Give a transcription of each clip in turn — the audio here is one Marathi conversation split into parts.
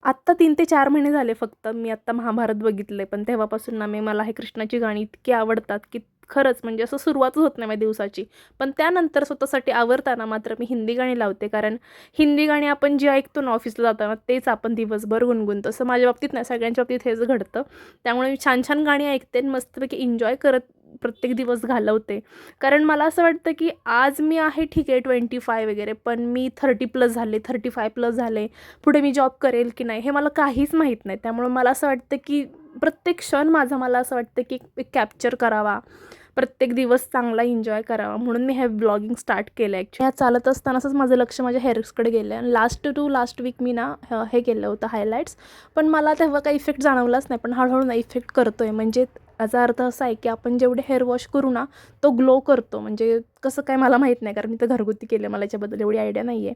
आत्ता 3 ते 4 महिने झाले फक्त मी आत्ता महाभारत बघितलं आहे. पण तेव्हापासून ना मला हे कृष्णाची गाणी इतकी आवडतात, की खरंच म्हणजे असं सुरुवातच होत नाही माझ्या दिवसाची. पण त्यानंतर स्वतःसाठी आवरताना मात्र मी हिंदी गाणी लावते. कारण हिंदी गाणी आपण जी ऐकतो ना ऑफिसला जाताना, तेच आपण दिवसभर गुणगुणतो. असं माझ्या बाबतीत नाही, सगळ्यांच्या बाबतीत हेच घडतं. त्यामुळे मी छान छान गाणी ऐकते आणि मस्तपैकी एन्जॉय करत प्रत्येक दिवस घालवते. कारण मला असं वाटतं, की आज मी आहे ठीक आहे 25 वगैरे, पण मी 30+ झाले, 35+ झाले. पुढे मी जॉब करेल की नाही हे मला काहीच माहीत नाही. त्यामुळे मला असं वाटतं, की प्रत्येक क्षण माझा मला असं वाटतं, की एक कॅप्चर करावा. प्रत्येक दिवस चांगला एन्जॉय करावा म्हणून मी हे व्लॉगिंग स्टार्ट केलं ॲक्चुअली. ह्या चालत असतानाच माझं लक्ष माझ्या हेअर्सकडे गेलं आणि लास्ट वीक मी ना हे केलं होतं हायलाइट्स. पण मला तेव्हा काही इफेक्ट जाणवलाच नाही. पण हळूहळू ना इफेक्ट करतोय. म्हणजे याचा अर्थ असा आहे, की आपण जेवढे हेअर वॉश करू ना, तो ग्लो करतो. म्हणजे कसं काय मला माहीत नाही, कारण मी तर घरगुती केलं. मला याच्याबद्दल एवढी आयडिया नाही आहे.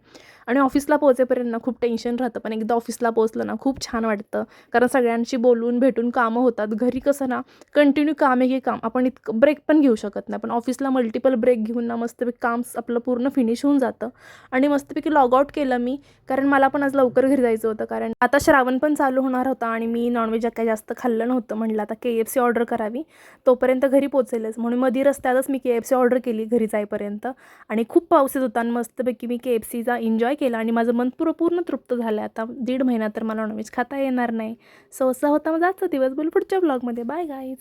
आणि ऑफिसला पोहोचेपर्यंत ना खूप टेन्शन राहतं. पण एकदा ऑफिसला पोहोचलं ना खूप छान वाटतं. कारण सगळ्यांशी बोलून भेटून कामं होतात. घरी कसं ना कंटिन्यू काम आहे की काम. आपण इतकं ब्रेक पण घेऊ शकत नाही. पण ऑफिसला मल्टिपल ब्रेक घेऊन ना मस्तपैकी काम आपलं पूर्ण फिनिश होऊन जातं. आणि मस्तपैकी लॉग आउट केलं मी. कारण मला पण आज लवकर घरी जायचं होतं. कारण आता श्रावण पण चालू होणार होता आणि मी नॉनव्हेज काही जास्त खाल्लं नव्हतं. म्हटलं आता KFC ऑर्डर करावी. तोपर्यंत घरी पोहोचेलच. म्हणून मध्ये रस्त्यातच मी KFC ऑर्डर केली घरी जाईपर्यंत. आणि खूप पाऊस येत होता आणि मस्तपैकी मी KFCचा एन्जॉय केला आणि माझं मन पूर्ण तृप्त झालं. आता 1.5 महिना तर मला नॉनव्हेज खाता येणार नाही. सो असा होता माझा आजचा दिवस. बोलू पुढच्या ब्लॉगमध्ये. Bye guys.